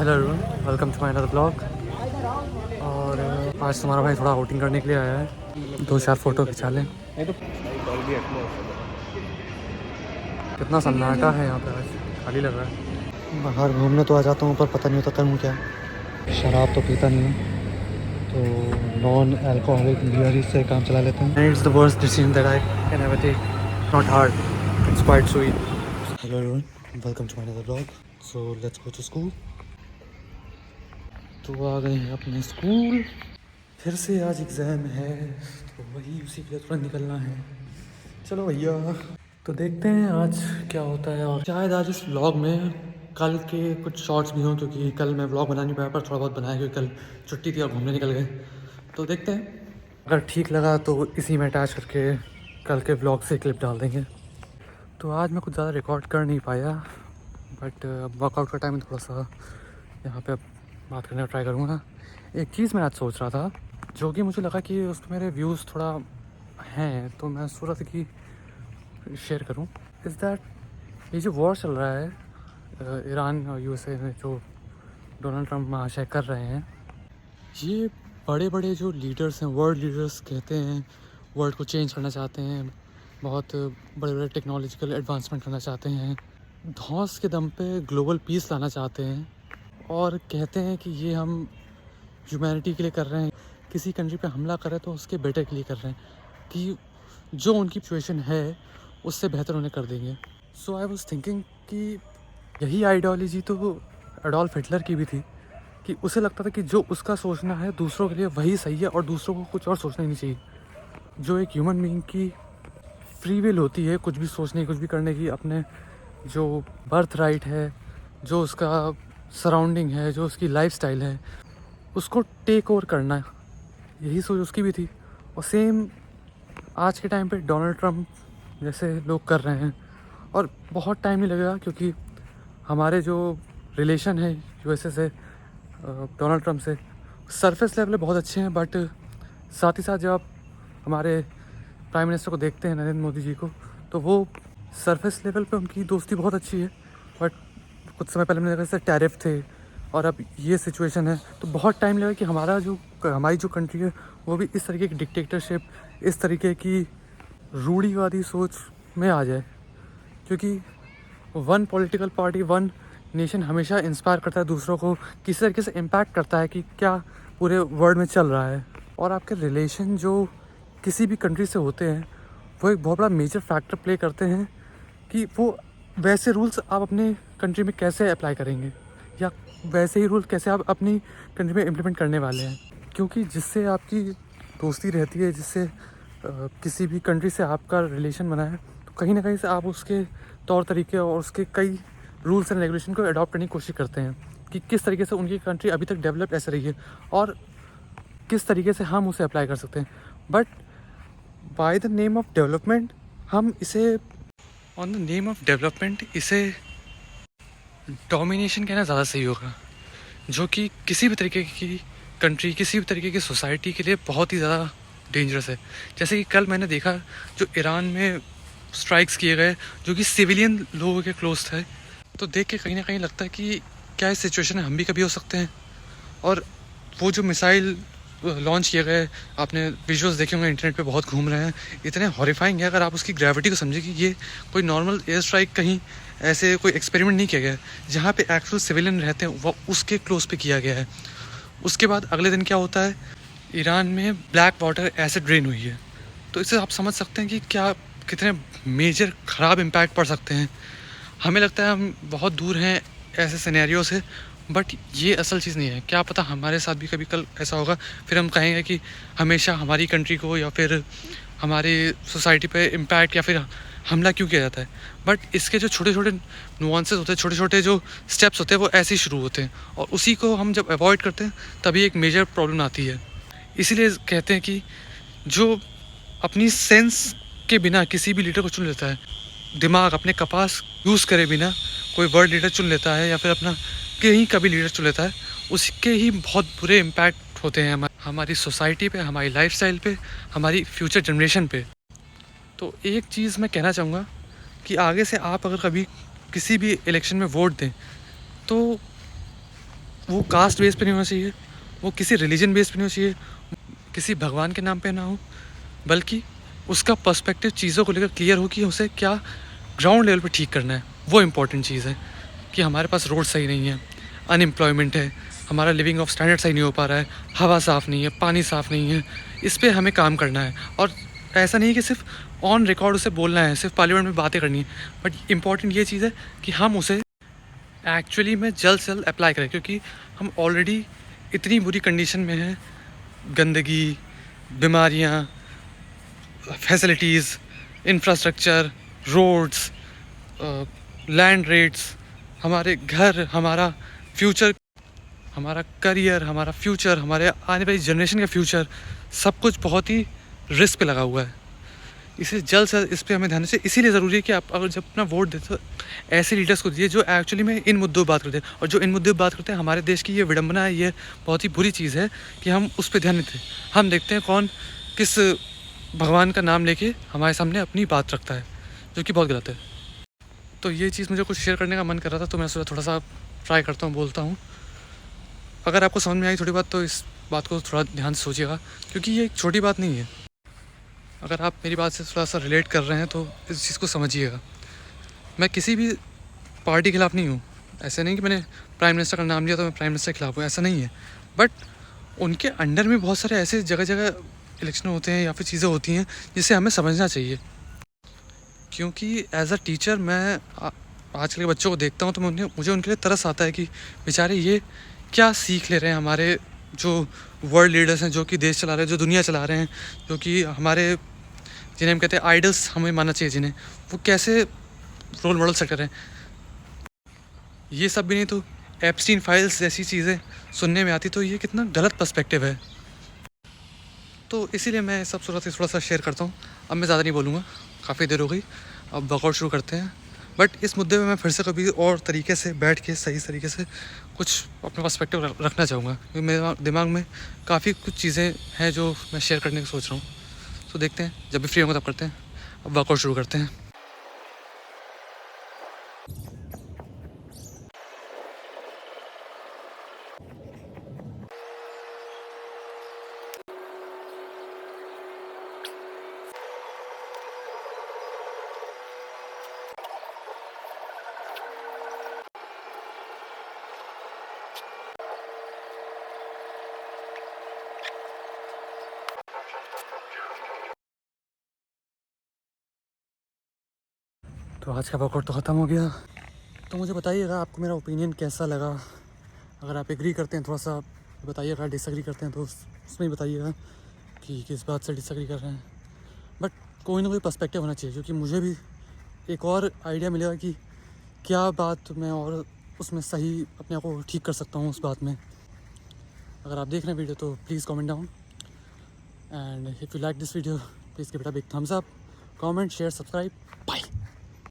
Hello everyone, welcome to my another blog. और आज तुम्हारा भाई थोड़ा आउटिंग करने के लिए आया है, 2-4 फ़ोटो खिंचा लें। कितना सन्नाटा है यहाँ पे, आज खाली लग रहा है। बाहर घूमने तो आ जाता हूँ पर पता नहीं होता करूँ क्या। शराब तो पीता नहीं हूँ, तो नॉन अल्कोहलिक बियर ही से काम चला लेते हैं। It's the worst decision that I can ever take, not hard, it's quite sweet. Hello everyone, welcome to my another blog. So let's go to school. तो आ गए हैं अपने स्कूल, फिर से आज एग्ज़ाम है तो वही उसी के लिए तुरंत निकलना है। चलो भैया, तो देखते हैं आज क्या होता है। और शायद आज इस व्लॉग में कल के कुछ शॉर्ट्स भी हों, क्योंकि कल मैं व्लॉग बना नहीं पाया, पर थोड़ा बहुत बनाया क्योंकि कल छुट्टी थी और घूमने निकल गए। तो देखते हैं, अगर ठीक लगा तो इसी में अटैच करके कल के व्लॉग से क्लिप डाल देंगे। तो आज मैं कुछ ज़्यादा रिकॉर्ड कर नहीं पाया, बट वर्कआउट का टाइम थोड़ा सा यहाँ पे बात करने का ट्राई करूँगा। एक चीज़ मैं आज सोच रहा था, जो कि मुझे लगा कि उस पर मेरे व्यूज़ थोड़ा हैं, तो मैं सोच रहा था कि शेयर करूँ। इज़ दैट ये जो वॉर चल रहा है ईरान और यूएसए में, जो डोनाल्ड ट्रम्प महाशय कर रहे हैं, ये बड़े बड़े जो लीडर्स हैं, वर्ल्ड लीडर्स कहते हैं वर्ल्ड को चेंज करना चाहते हैं, बहुत बड़े बड़े टेक्नोलॉजिकल एडवांसमेंट करना चाहते हैं, धौंस के दम पे ग्लोबल पीस लाना चाहते हैं, और कहते हैं कि ये हम ह्यूमैनिटी के लिए कर रहे हैं। किसी कंट्री पे हमला करें तो उसके बेटर के लिए कर रहे हैं, कि जो उनकी सिचुएशन है उससे बेहतर उन्हें कर देंगे। सो आई वाज थिंकिंग कि यही आइडियोलॉजी तो एडोल्फ हिटलर की भी थी, कि उसे लगता था कि जो उसका सोचना है दूसरों के लिए वही सही है और दूसरों को कुछ और सोचना ही नहीं चाहिए। जो एक ह्यूमन बीइंग की फ्री विल होती है कुछ भी सोचने की, कुछ भी करने की, अपने जो बर्थ राइट है, जो उसका सराउंडिंग है, जो उसकी लाइफस्टाइल है, उसको टेक ओवर करना है, यही सोच उसकी भी थी। और सेम आज के टाइम पे डोनाल्ड ट्रम्प जैसे लोग कर रहे हैं। और बहुत टाइम नहीं लगेगा, क्योंकि हमारे जो रिलेशन है यूएसए से, डोनाल्ड ट्रम्प से, सरफेस लेवल बहुत अच्छे हैं, बट साथ ही साथ जब आप हमारे प्राइम मिनिस्टर को देखते हैं, नरेंद्र मोदी जी को, तो वो सरफेस लेवल पे उनकी दोस्ती बहुत अच्छी है, बट कुछ समय पहले मैंने देखा जैसे टैरिफ थे और अब ये सिचुएशन है, तो बहुत टाइम लगेगा कि हमारी जो कंट्री है वो भी इस तरीके की डिक्टेटरशिप, इस तरीके की रूढ़िवादी सोच में आ जाए। क्योंकि one political party, one nation हमेशा इंस्पायर करता है दूसरों को, किसी तरीके से इम्पैक्ट करता है कि क्या पूरे वर्ल्ड में चल रहा है। और आपके रिलेशन जो किसी भी कंट्री से होते हैं, वो एक बहुत बड़ा मेजर फैक्टर प्ले करते हैं कि वो वैसे रूल्स आप अपने कंट्री में कैसे अप्लाई करेंगे, या वैसे ही रूल कैसे आप अपनी कंट्री में इम्प्लीमेंट करने वाले हैं। क्योंकि जिससे आपकी दोस्ती रहती है, जिससे किसी भी कंट्री से आपका रिलेशन बना है, तो कहीं ना कहीं से आप उसके तौर तरीके और उसके कई रूल्स एंड रेगुलेशन को अडॉप्ट करने की कोशिश करते हैं, कि किस तरीके से उनकी कंट्री अभी तक डेवलप ऐसे रही है और किस तरीके से हम उसे अप्लाई कर सकते हैं। But by the name of development हम इसे, on the name of development इसे डोमिनेशन कहना ज़्यादा सही होगा, जो कि किसी भी तरीके की कंट्री, किसी भी तरीके की सोसाइटी के लिए बहुत ही ज़्यादा डेंजरस है। जैसे कि कल मैंने देखा जो ईरान में स्ट्राइक्स किए गए, जो कि सिविलियन लोगों के क्लोज थे, तो देख के कहीं ना कहीं लगता है कि क्या इस सिचुएशन में हम भी कभी हो सकते हैं। और वो जो मिसाइल लॉन्च किए गए, आपने विजुअल्स देखे होंगे, इंटरनेट पे बहुत घूम रहे हैं, इतने हॉरिफाइंग है अगर आप उसकी ग्रेविटी को समझे, कि ये कोई नॉर्मल एयर स्ट्राइक, कहीं ऐसे कोई एक्सपेरिमेंट नहीं किया गया है जहाँ पे एक्चुअल सिविलियन रहते हैं, वो उसके क्लोज पे किया गया है। उसके बाद अगले दिन क्या होता है, ईरान में ब्लैक वाटर एसिड ड्रेन हुई है। तो इससे आप समझ सकते हैं कि क्या कितने मेजर ख़राब इम्पैक्ट पड़ सकते हैं। हमें लगता है हम बहुत दूर हैं ऐसे सिनेरियो से, बट ये असल चीज़ नहीं है। क्या पता हमारे साथ भी कभी कल ऐसा होगा, फिर हम कहेंगे कि हमेशा हमारी कंट्री को या फिर हमारी सोसाइटी पे इम्पैक्ट या फिर हमला क्यों किया जाता है। बट इसके जो छोटे छोटे नुआंसेस होते हैं, छोटे छोटे जो स्टेप्स होते हैं, वो ऐसे ही शुरू होते हैं, और उसी को हम जब अवॉइड करते हैं तभी एक मेजर प्रॉब्लम आती है। इसीलिए कहते हैं कि जो अपनी सेंस के बिना किसी भी लीडर को चुन लेता है, दिमाग अपने कपास यूज़ करे बिना कोई वर्ल्ड लीडर चुन लेता है, या फिर अपना कहीं का भी लीडर चुन लेता है, उसके ही बहुत बुरे इम्पैक्ट होते हैं हमारी सोसाइटी पे, हमारी लाइफस्टाइल पे, हमारी फ्यूचर जनरेशन पे। तो एक चीज़ मैं कहना चाहूँगा कि आगे से आप अगर कभी किसी भी इलेक्शन में वोट दें, तो वो कास्ट बेस पे नहीं होना चाहिए, वो किसी रिलीजन बेस पे नहीं होना चाहिए, किसी भगवान के नाम पे ना हो, बल्कि उसका पर्सपेक्टिव चीज़ों को लेकर क्लियर हो कि उसे क्या ग्राउंड लेवल पे ठीक करना है। वो इम्पोर्टेंट चीज़ है कि हमारे पास रोड सही नहीं है, अनएम्प्लॉयमेंट है, हमारा लिविंग ऑफ स्टैंडर्ड सही नहीं हो पा रहा है, हवा साफ़ नहीं है, पानी साफ़ नहीं है, इस पे हमें काम करना है। और ऐसा नहीं है कि सिर्फ ऑन रिकॉर्ड उसे बोलना है, सिर्फ पार्लियामेंट में बातें करनी है, बट इम्पॉर्टेंट ये चीज़ है कि हम उसे एक्चुअली में जल्द से जल्द अप्लाई करें, क्योंकि हम ऑलरेडी इतनी बुरी कंडीशन में हैं, गंदगी, बीमारियाँ, facilities, infrastructure, roads, land rates, हमारे घर, हमारा फ्यूचर, हमारा करियर, हमारा फ्यूचर, हमारे आने वाली जनरेशन का फ्यूचर, सब कुछ बहुत ही रिस्क पे लगा हुआ है। इसे जल्द से जल्द इस पे हमें ध्यान से, इसीलिए ज़रूरी है कि आप अगर जब अपना वोट देते हो ऐसे लीडर्स को दीजिए जो एक्चुअली में इन मुद्दों पर बात करते हैं। और जो इन मुद्दों पर बात करते हैं, हमारे देश की ये विडंबना है, ये बहुत ही बुरी चीज़ है कि हम उस पर ध्यान नहीं देते। हम देखते हैं कौन किस भगवान का नाम लेके हमारे सामने अपनी बात रखता है, जो कि बहुत गलत है। तो ये चीज़ मुझे कुछ शेयर करने का मन कर रहा था, तो मैं सोचा थोड़ा सा ट्राई करता हूँ, बोलता हूँ। अगर आपको समझ में आई थोड़ी बात, तो इस बात को थोड़ा ध्यान से सोचिएगा, क्योंकि ये एक छोटी बात नहीं है। अगर आप मेरी बात से थोड़ा सा रिलेट कर रहे हैं तो इस चीज़ को समझिएगा। मैं किसी भी पार्टी के खिलाफ़ नहीं हूँ। ऐसा नहीं कि मैंने प्राइम मिनिस्टर का नाम लिया तो मैं प्राइम मिनिस्टर के खिलाफ़ हूँ, ऐसा नहीं है। बट उनके अंडर में बहुत सारे ऐसे जगह जगह इलेक्शन होते हैं या फिर चीज़ें होती हैं जिसे हमें समझना चाहिए। क्योंकि एज अ टीचर मैं आजकल के बच्चों को देखता हूँ तो मुझे उनके लिए तरस आता है कि बेचारे ये क्या सीख ले रहे हैं, हमारे जो वर्ल्ड लीडर्स हैं, जो कि देश चला रहे हैं, जो दुनिया चला रहे हैं, जो कि हमारे जिन्हें हम कहते हैं आइडल्स हमें मानना चाहिए, जिन्हें वो कैसे रोल मॉडल सेट कर रहे हैं। ये सब भी नहीं तो एप्स्टीन फाइल्स जैसी चीज़ें सुनने में आती, तो ये कितना गलत पर्सपेक्टिव है। तो इसीलिए मैं सब सूरत से थोड़ा सा शेयर करता हूँ। अब मैं ज़्यादा नहीं बोलूँगा, काफ़ी देर हो गई, अब वर्कआउट शुरू करते हैं। बट इस मुद्दे में मैं फिर से कभी और तरीके से बैठ के सही तरीके से कुछ अपना पर्सपेक्टिव रखना चाहूँगा, क्योंकि मेरे दिमाग में काफ़ी कुछ चीज़ें हैं जो मैं शेयर करने की सोच रहा हूँ। तो देखते हैं, जब भी फ्री होंगे तब करते हैं। अब वर्कआउट शुरू करते हैं। तो आज का वर्कआउट तो ख़त्म हो गया। तो मुझे बताइएगा आपको मेरा ओपिनियन कैसा लगा। अगर आप एग्री करते हैं थोड़ा सा बताइएगा, डिसएग्री करते हैं तो उसमें ही बताइएगा कि किस बात से डिसएग्री कर रहे हैं। बट कोई ना कोई पर्सपेक्टिव होना चाहिए, क्योंकि मुझे भी एक और आइडिया मिलेगा कि क्या बात मैं और उसमें सही अपने आप को ठीक कर सकता हूँ उस बात में। अगर आप देख रहे हैं वीडियो तो please comment down, and if you like this video please give it a big thumbs up, comment, share, subscribe, bye.